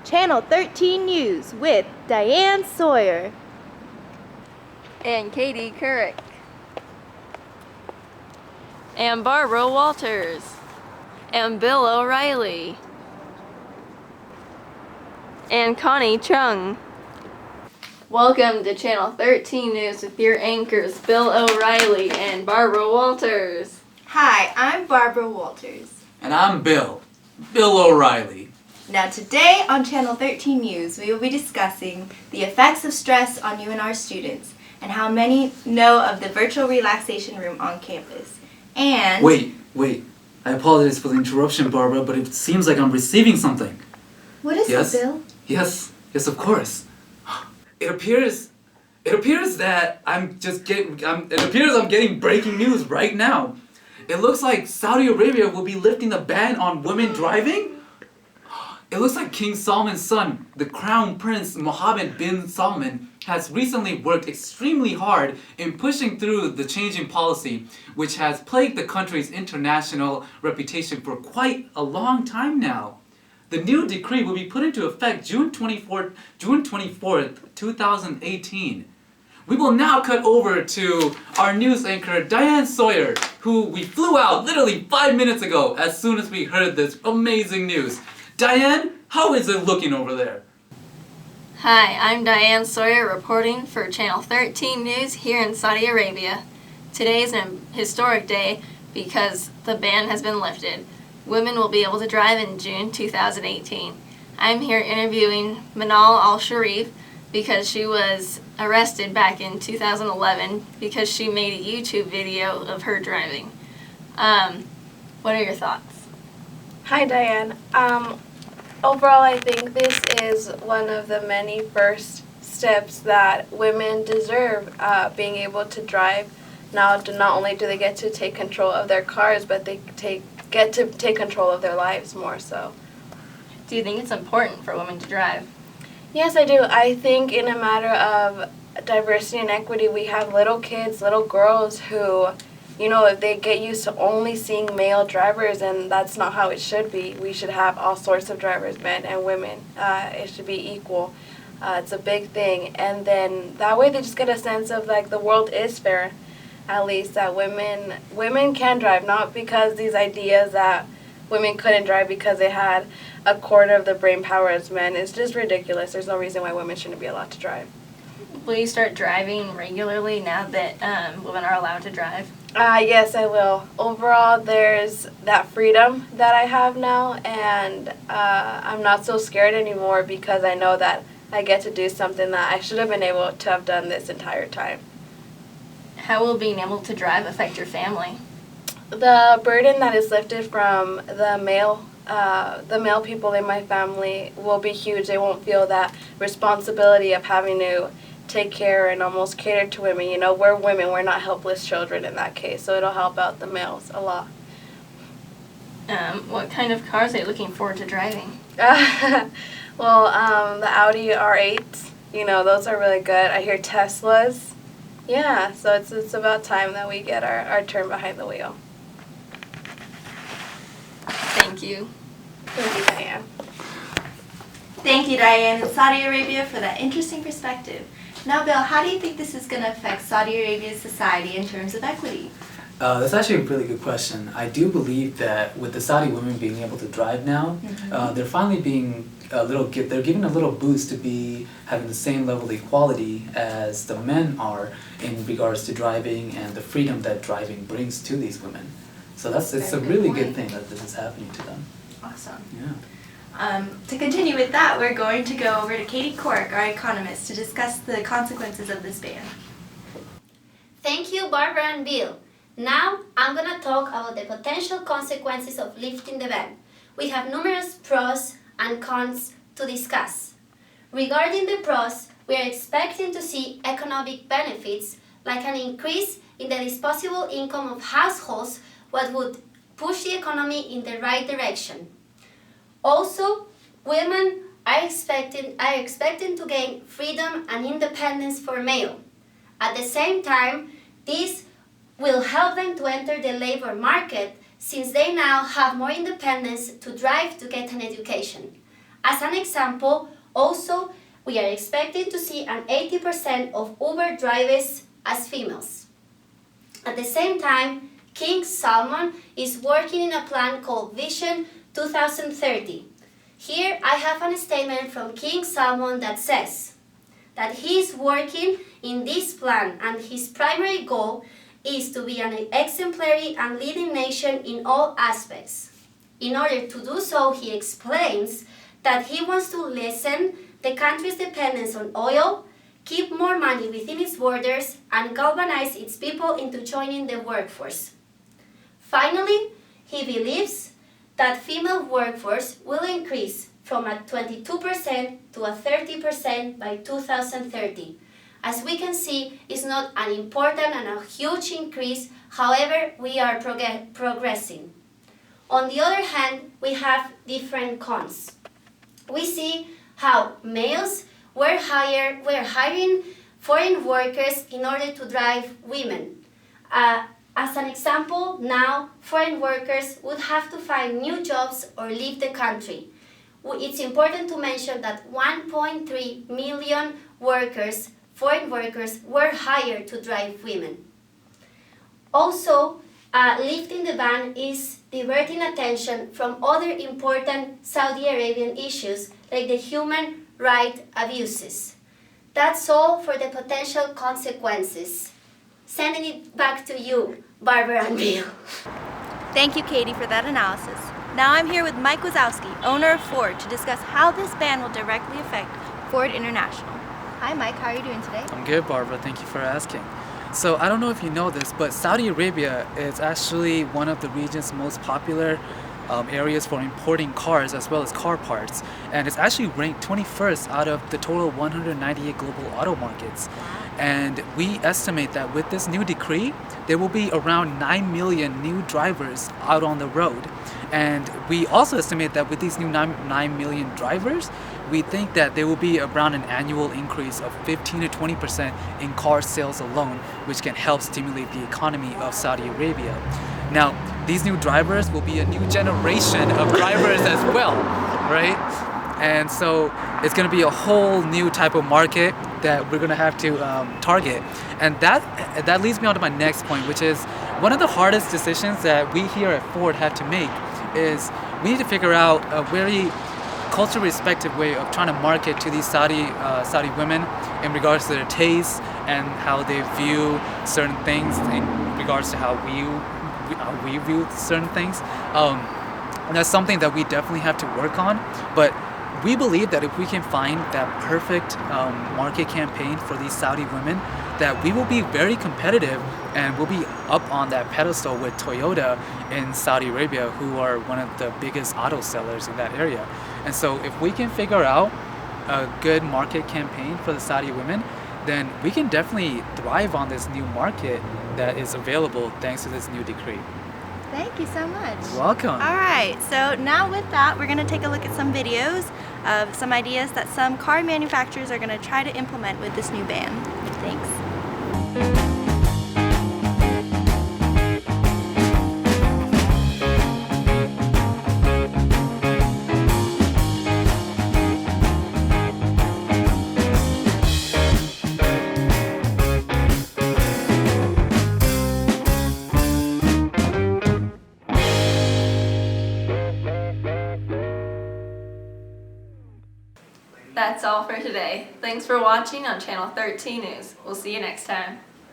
Channel 13 News with Diane Sawyer and Katie Couric and Barbara Walters and Bill O'Reilly and Connie Chung. Welcome to Channel 13 News with your anchors Bill O'Reilly and Barbara Walters. Hi, I'm Barbara Walters. And I'm Bill O'Reilly. Now today on Channel 13 News, we will be discussing the effects of stress on you and our students, and how many know of the virtual relaxation room on campus. And... Wait. I apologize for the interruption, Barbara, but it seems like I'm receiving something. What is it, Bill? Yes, of course. It appears that I'm getting breaking news right now. It looks like Saudi Arabia will be lifting the ban on women driving. It looks like King Salman's son, the Crown Prince Mohammed bin Salman, has recently worked extremely hard in pushing through the changing policy, which has plagued the country's international reputation for quite a long time now. The new decree will be put into effect June 24th, 2018. We will now cut over to our news anchor, Diane Sawyer, who we flew out literally 5 minutes ago as soon as we heard this amazing news. Diane, how is it looking over there? Hi, I'm Diane Sawyer reporting for Channel 13 News here in Saudi Arabia. Today is an historic day because the ban has been lifted. Women will be able to drive in June 2018. I'm here interviewing Manal Al-Sharif because she was arrested back in 2011 because she made a YouTube video of her driving. What are your thoughts? Hi, Diane. Overall, I think this is one of the many first steps that women deserve, being able to drive. Now, not only do they get to take control of their cars, but they get to take control of their lives more so. Do you think it's important for women to drive? Yes, I do. I think in a matter of diversity and equity, we have little kids, little girls who, if they get used to only seeing male drivers, and that's not how it should be. We should have all sorts of drivers, men and women. It should be equal. It's a big thing. And then that way they just get a sense of the world is fair, at least that women can drive, not because these ideas that women couldn't drive because they had a quarter of the brain power as men. It's just ridiculous. There's no reason why women shouldn't be allowed to drive. Will you start driving regularly now that women are allowed to drive? Yes, I will. Overall, there's that freedom that I have now, and I'm not so scared anymore because I know that I get to do something that I should have been able to have done this entire time. How will being able to drive affect your family? The burden that is lifted from the male people in my family will be huge. They won't feel that responsibility of having to take care and almost cater to women. We're women, we're not helpless children in that case, so it'll help out the males a lot. What kind of cars are you looking forward to driving? Well, the Audi R8s, those are really good. I hear Teslas. Yeah, so it's about time that we get our turn behind the wheel. Thank you. Thank you, Diane. Thank you, Diane, and Saudi Arabia for that interesting perspective. Now, Bill, how do you think this is going to affect Saudi Arabia's society in terms of equity? That's actually a really good question. I do believe that with the Saudi women being able to drive now, they're finally being they're giving a little boost to be having the same level of equality as the men are in regards to driving and the freedom that driving brings to these women. So it's a really good thing that this is happening to them. Awesome. Yeah. To continue with that, we're going to go over to Katie Couric, our economist, to discuss the consequences of this ban. Thank you, Barbara and Bill. Now, I'm going to talk about the potential consequences of lifting the ban. We have numerous pros and cons to discuss. Regarding the pros, we are expecting to see economic benefits like an increase in the disposable income of households, what would push the economy in the right direction. Also, women are expecting to gain freedom and independence for male. At the same time, this will help them to enter the labor market since they now have more independence to drive to get an education. As an example, also, we are expected to see an 80% of Uber drivers as females. At the same time, King Salmon is working in a plan called Vision 2030. Here I have a statement from King Salmon that says that he is working in this plan and his primary goal is to be an exemplary and leading nation in all aspects. In order to do so, he explains that he wants to lessen the country's dependence on oil, keep more money within its borders, and galvanize its people into joining the workforce. Finally, he believes that female workforce will increase from a 22% to a 30% by 2030. As we can see, it's not an important and a huge increase, however, we are progressing. On the other hand, we have different cons. We see how males were hiring foreign workers in order to drive women. As an example, now foreign workers would have to find new jobs or leave the country. It's important to mention that 1.3 million workers, foreign workers, were hired to drive women. Also, lifting the ban is diverting attention from other important Saudi Arabian issues like the human rights abuses. That's all for the potential consequences. Sending it back to you, Barbara and Bill. Thank you, Katie, for that analysis. Now I'm here with Mike Wazowski, owner of Ford, to discuss how this ban will directly affect Ford International. Hi, Mike. How are you doing today? I'm good, Barbara. Thank you for asking. So I don't know if you know this, but Saudi Arabia is actually one of the region's most popular areas for importing cars as well as car parts. And it's actually ranked 21st out of the total 198 global auto markets. And we estimate that with this new decree, there will be around 9 million new drivers out on the road. And we also estimate that with these new 9 million drivers, we think that there will be around an annual increase of 15 to 20% in car sales alone, which can help stimulate the economy of Saudi Arabia. Now, these new drivers will be a new generation of drivers as well, right? And so it's going to be a whole new type of market that we're going to have to target. And that leads me on to my next point, which is one of the hardest decisions that we here at Ford have to make is we need to figure out a very culturally respective way of trying to market to these Saudi women in regards to their tastes and how they view certain things in regards to how we view certain things. And that's something that we definitely have to work on. But we believe that if we can find that perfect market campaign for these Saudi women, that we will be very competitive and we'll be up on that pedestal with Toyota in Saudi Arabia, who are one of the biggest auto sellers in that area. And so if we can figure out a good market campaign for the Saudi women, then we can definitely thrive on this new market that is available thanks to this new decree. Thank you so much. You're welcome. All right, so now with that, we're going to take a look at some videos of some ideas that some car manufacturers are going to try to implement with this new ban. Thanks. That's all for today. Thanks for watching on Channel 13 News. We'll see you next time.